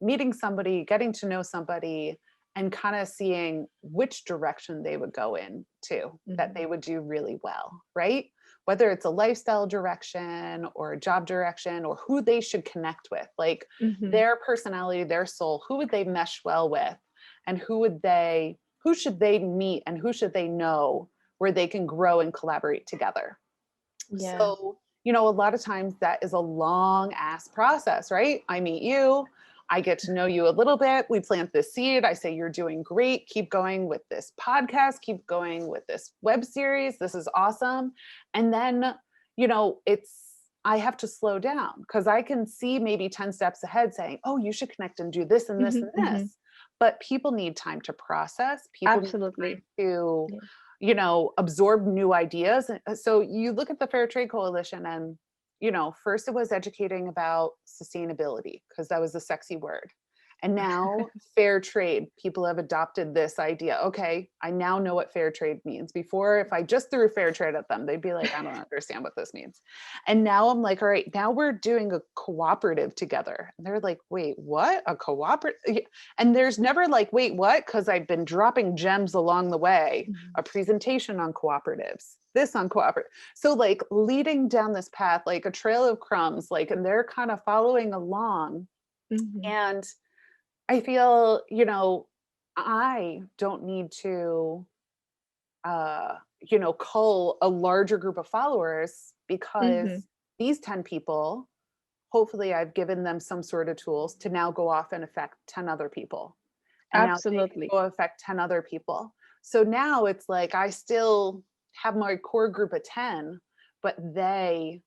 meeting somebody, getting to know somebody, and kind of seeing which direction they would go in to that Mhm. they would do really well, right? Whether it's a lifestyle direction or a job direction or who they should connect with, like Mhm. their personality, their soul, who would they mesh well with, and who should they meet and who should they know where they can grow and collaborate together. Yeah. So, a lot of times that is a long ass process, right? I meet you, I get to know you a little bit, we plant this seed, I say, you're doing great, keep going with this podcast, keep going with this web series, this is awesome. And then, I have to slow down because I can see maybe 10 steps ahead saying, oh, you should connect and do this and this and Mhm. Mhm. this. But people need time to process, people need Absolutely. to Yeah. absorb new ideas. So you look at the Fair Trade Coalition and, first it was educating about sustainability because that was a sexy word. And now fair trade, people have adopted this idea. Okay, I now know what fair trade means. Before, if I just threw fair trade at them, they'd be like, I don't understand what this means. And now I'm like, all right, now we're doing a cooperative together. And they're like, wait, what? A cooperative? And there's never like, wait, what? Because I've been dropping gems along the way, Mhm. a presentation on cooperatives, this on cooperative. So like leading down this path, like a trail of crumbs, like, and they're kind of following along. Mhm. And I feel, I don't need to, uh, cull a larger group of followers because Mhm. these 10 people, hopefully I've given them some sort of tools to now go off and affect 10 other people. And now they can Absolutely. go affect 10 other people. So now it's like I still have my core group of 10, but they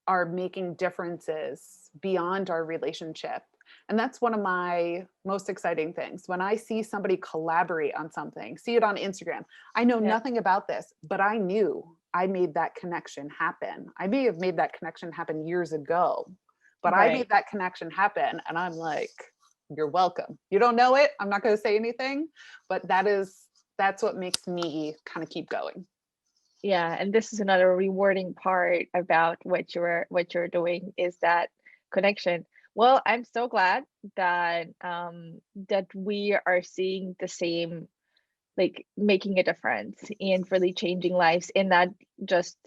are making differences beyond our relationship. And that's one of my most exciting things. When I see somebody collaborate on something, see it on Instagram. I know Yeah. nothing about this, but I knew I made that connection happen. I may have made that connection happen years ago, but I made Right. that connection happen. And I'm like, you're welcome. You don't know it. I'm not going to say anything, but that's what makes me kind of keep going. Yeah, and this is another rewarding part about what you're doing is that connection. Well, I'm so glad that that we are seeing the same, like making a difference and really changing lives, and not just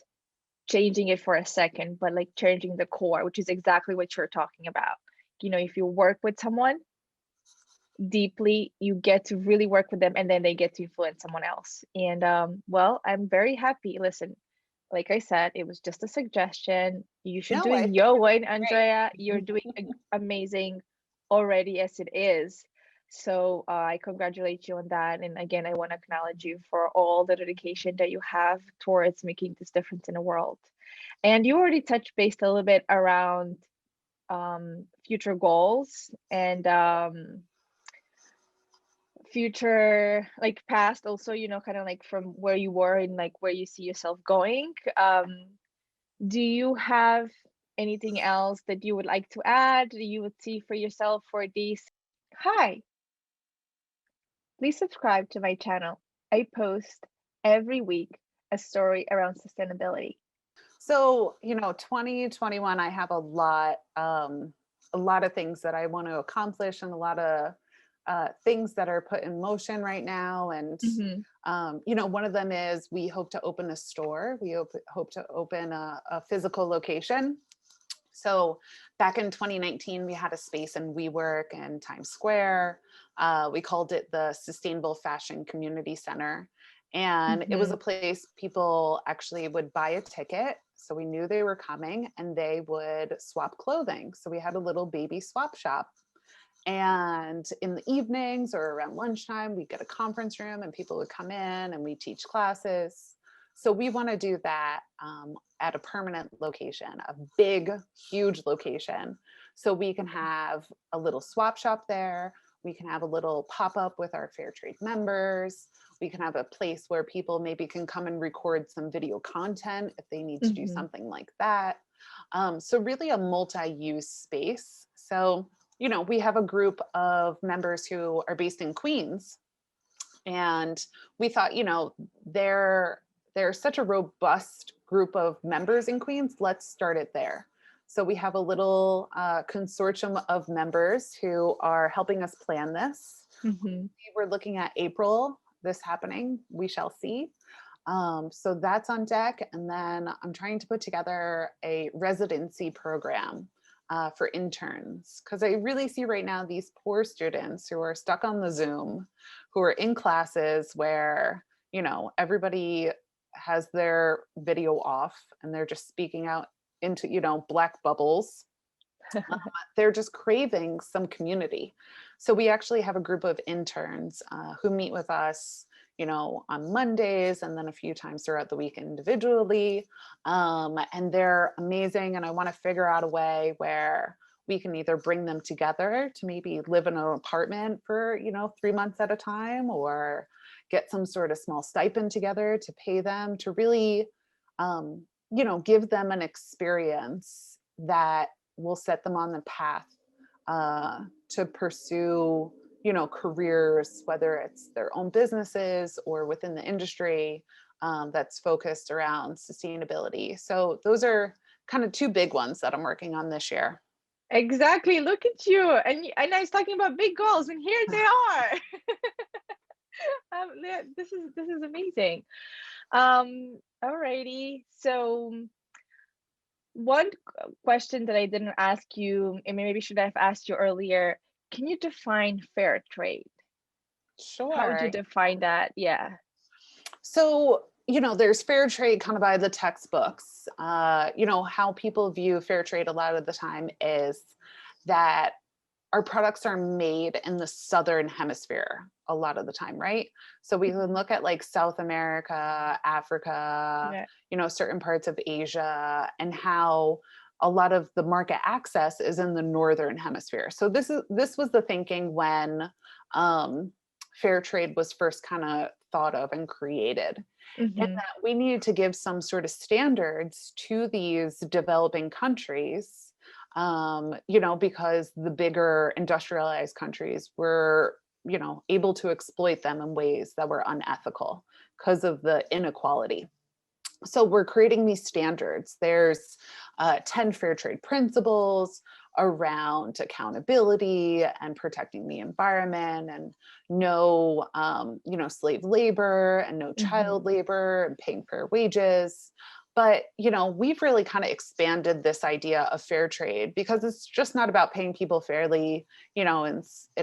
changing it for a second, but like changing the core, which is exactly what you're talking about. You know, if you work with someone deeply, you get to really work with them, and then they get to influence someone else. And well, I'm very happy. Listen, like I said, it was just a suggestion. You should do No, it I think your you're way, doing great. Andrea. You're doing amazing already as it is. So I congratulate you on that. And again, I want to acknowledge you for all the dedication that you have towards making this difference in the world. And you already touched base a little bit around future goals and future, like past also, you know, kind of like from where you were and like where you see yourself going. Do you have anything else that you would like to add, you would see for yourself for these? Hi, please subscribe to my channel. I post every week a story around sustainability. So, 2021, I have a lot of things that I want to accomplish and a lot of things that are put in motion right now. And, Hmm. one of them is we hope to open a store. Hope to open a physical location. So back in 2019, we had a space in WeWork in Times Square. We called it the Sustainable Fashion Community Center. And it was Hmm. a place people actually would buy a ticket. So we knew they were coming and they would swap clothing. So we had a little baby swap shop. And in the evenings or around lunchtime, we'd get a conference room and people would come in and we teach classes. So we want to do that at a permanent location, a big, huge location. So we can have a little swap shop there. We can have a little pop up with our fair trade members. We can have a place where people maybe can come and record some video content if they need to do Hmm. something like that. So really a multi-use space. So we have a group of members who are based in Queens, and we thought, they're such a robust group of members in Queens. Let's start it there. So we have a little consortium of members who are helping us plan this. Hmm. We're looking at April, this happening. We shall see. So that's on deck. And then I'm trying to put together a residency program for interns, because I really see right now these poor students who are stuck on the Zoom, who are in classes where, everybody has their video off and they're just speaking out into, black bubbles. They're just craving some community. So we actually have a group of interns who meet with us, on Mondays and then a few times throughout the week individually. And they're amazing. And I want to figure out a way where we can either bring them together to maybe live in an apartment for, 3 months at a time, or get some sort of small stipend together to pay them to really, give them an experience that will set them on the path to pursue, careers, whether it's their own businesses or within the industry that's focused around sustainability. So those are kind of two big ones that I'm working on this year. Exactly. Look at you. And I was talking about big goals, and here they are. Yeah, this is amazing. Alrighty. So one question that I didn't ask you, and maybe should have asked you earlier, can you define fair trade? How would you Sure. define that? Yeah. So, there's fair trade kind of by the textbooks. How people view fair trade a lot of the time is that our products are made in the southern hemisphere a lot of the time, right? So we can look at like South America, Africa, Yeah. certain parts of Asia, and how a lot of the market access is in the northern hemisphere. So this was the thinking when fair trade was first kind of thought of and created. And Mm-hmm. that we needed to give some sort of standards to these developing countries because the bigger industrialized countries were, able to exploit them in ways that were unethical because of the inequality. So we're creating these standards. There's 10 fair trade principles around accountability and protecting the environment, and no, slave labor, and no Mm-hmm. child labor, and paying fair wages. But, we've really kind of expanded this idea of fair trade because it's just not about paying people fairly, in a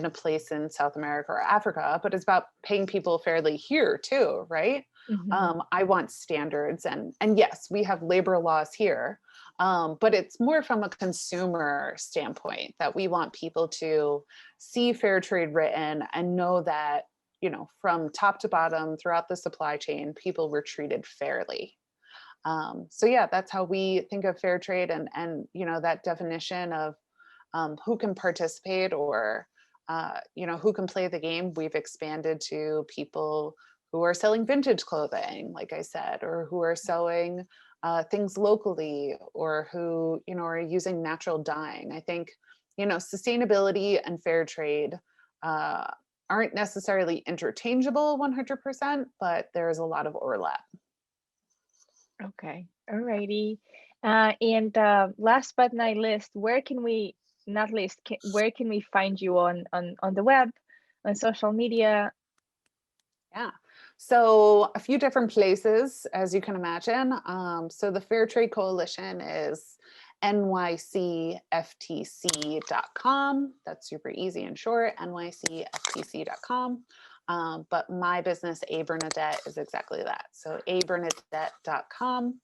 place in South America or Africa, but it's about paying people fairly here too, right? Mm-hmm. I want standards, and yes, we have labor laws here, but it's more from a consumer standpoint that we want people to see fair trade written and know that, from top to bottom throughout the supply chain, people were treated fairly. So yeah, that's how we think of fair trade, and that definition of who can participate, or who can play the game. We've expanded to people who are selling vintage clothing, like I said, or who are selling things locally, or who are using natural dyeing. I think sustainability and fair trade uh, aren't necessarily interchangeable 100%, but there's a lot of overlap. Okay. Alrighty. And last but not least, where can we not least where can we find you on the web, on social media? Yeah. So a few different places, as you can imagine. So the Fair Trade Coalition is NYCFTC.com. That's super easy and short, NYCFTC.com. But my business, A Bernadette, is exactly that. So abernadette.com.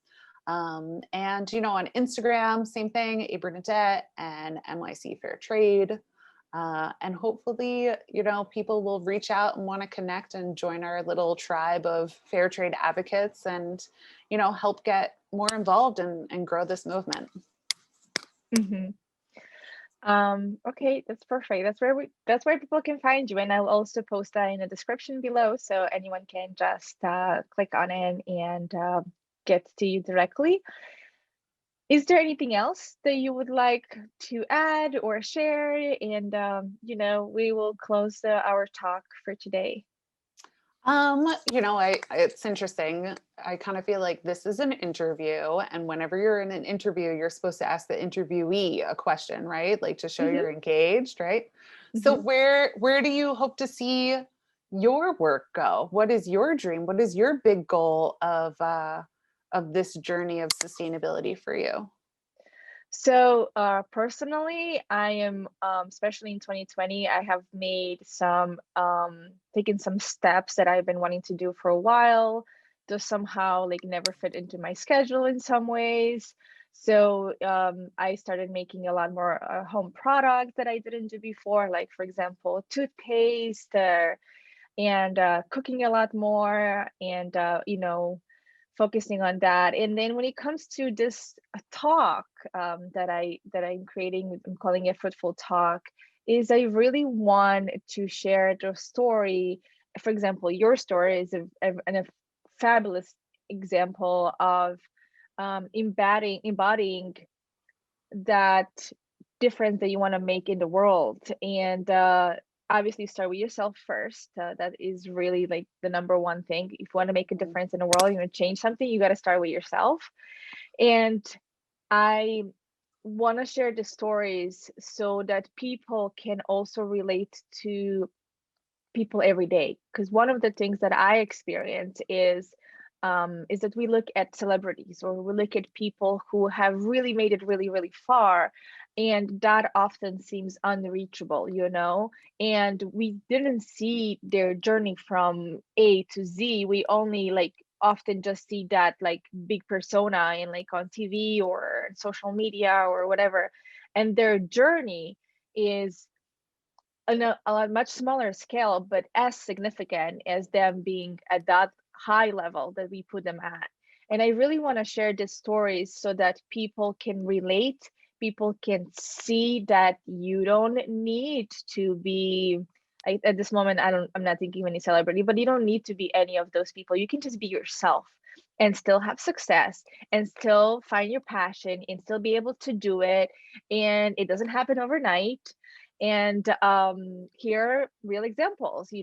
And, on Instagram, same thing, A Bernadette and NYC Fair Trade. And hopefully, people will reach out and want to connect and join our little tribe of fair trade advocates, and, help get more involved and grow this movement. Mm-hmm. Okay, that's perfect. That's where people can find you, and I'll also post that in the description below, so anyone can just click on it and get to you directly. Is there anything else that you would like to add or share? And we will close our talk for today. It's interesting. I kind of feel like this is an interview, and whenever you're in an interview, you're supposed to ask the interviewee a question, right? Like, to show Hmm. you're engaged, right? So Hmm. where do you hope to see your work go? What is your dream? What is your big goal of this journey of sustainability for you? So personally, I am especially in 2020, I have made some taken some steps that I've been wanting to do for a while, just somehow like never fit into my schedule in some ways. So I started making a lot more home products that I didn't do before, like for example, toothpaste, and cooking a lot more, and focusing on that. And then when it comes to this talk that I'm creating, I'm calling it Fruitful Talk, is I really want to share the story. For example, your story is a fabulous example of embodying that difference that you want to make in the world. And obviously start with yourself first. That is really like the number one thing. If you want to make a difference in the world, you want to change something, you got to start with yourself. And I want to share the stories so that people can also relate to people every day. Because one of the things that I experience is that we look at celebrities, or we look at people who have really made it really, really far, and that often seems unreachable, and we didn't see their journey from A to Z. We only like often just see that like big persona in like on TV or social media or whatever, and their journey is on a much smaller scale, but as significant as them being at that high level that we put them at. And I really want to share these stories so that people can relate, people can see that you don't need to be. At this moment, I'm not thinking of any celebrity, but you don't need to be any of those people. You can just be yourself. and still have success and still find your passion and still be able to do it. And it doesn't happen overnight. And here are real examples,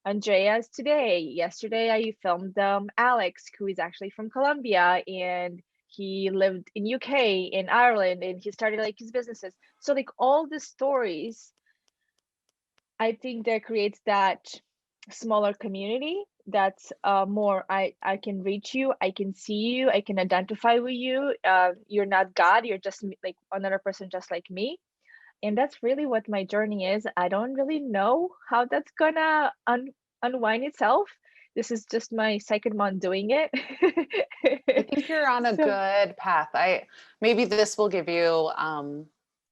Andrea's today. Yesterday, I filmed Alex, who is actually from Colombia, and he lived in UK, in Ireland, and he started like his businesses. So like all the stories, I think that creates that smaller community that's more I can reach you, I can see you, I can identify with you. You're not God, you're just like another person just like me. And that's really what my journey is. I don't really know how that's gonna unwind itself. This is just my second month doing it. I think you're on a So good path. Maybe this will give you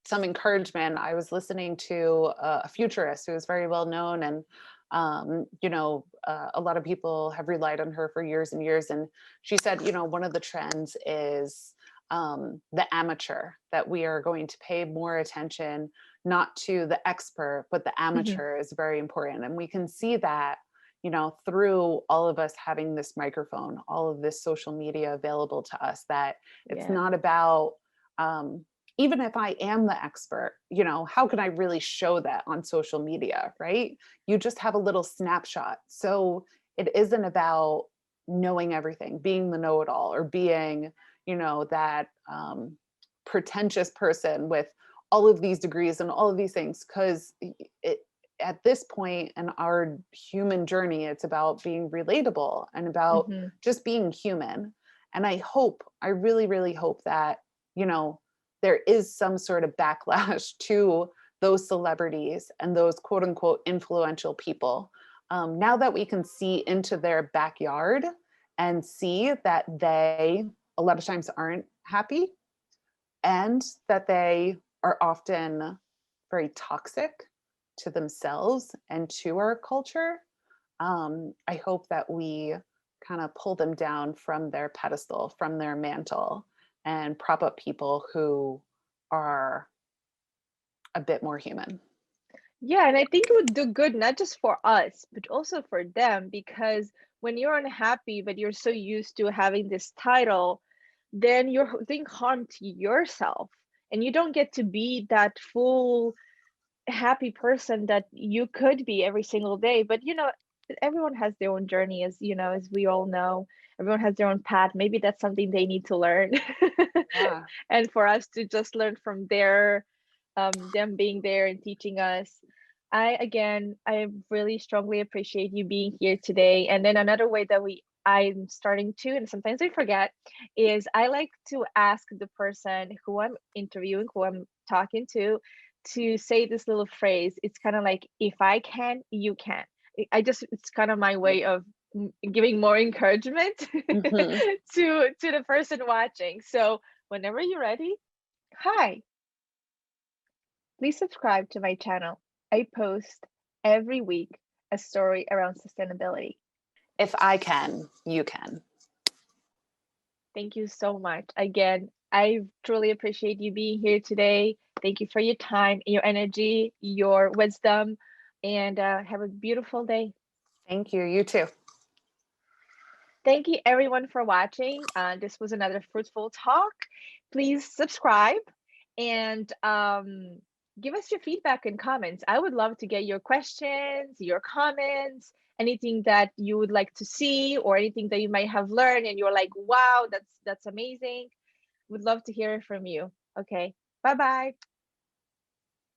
some encouragement. I was listening to a futurist who is very well known, and a lot of people have relied on her for years and years. And she said, one of the trends is the amateur, that we are going to pay more attention not to the expert, but the mhm, amateur is very important. And we can see that through all of us having this microphone, all of this social media available to us, that it's yeah. not about, even if I am the expert, how can I really show that on social media, right? You just have a little snapshot. So it isn't about knowing everything, being the know-it-all, or being, that pretentious person with all of these degrees and all of these things, because at this point in our human journey, it's about being relatable and about Mhm. just being human. And I really, really hope that, there is some sort of backlash to those celebrities and those quote unquote influential people. Now that we can see into their backyard and see that they, a lot of times, aren't happy, and that they are often very toxic to themselves and to our culture. I hope that we kind of pull them down from their pedestal, from their mantle, and prop up people who are a bit more human. Yeah, and I think it would do good not just for us, but also for them, because when you're unhappy, but you're so used to having this title, then you're doing harm to yourself. And you don't get to be that full happy person that you could be every single day. But everyone has their own journey, as we all know. Everyone has their own path. Maybe that's something they need to learn. Yeah. And for us to just learn from them being there and teaching us. I really strongly appreciate you being here today. And then another way that I'm starting to, and sometimes I forget, is I like to ask the person who I'm interviewing, who I'm talking to say this little phrase. It's kind of like, if I can, you can. It's kind of my way of giving more encouragement Mhm. to the person watching. So whenever you're ready, hi, please subscribe to my channel. I post every week a story around sustainability. If I can, you can. Thank you so much. Again, I truly appreciate you being here today. Thank you for your time, your energy, your wisdom, and have a beautiful day. Thank you. You too. Thank you, everyone, for watching. This was another Fruitful Talk. Please subscribe and give us your feedback and comments. I would love to get your questions, your comments, anything that you would like to see, or anything that you might have learned and you're like, wow, that's amazing. Would love to hear it from you. Okay, bye bye.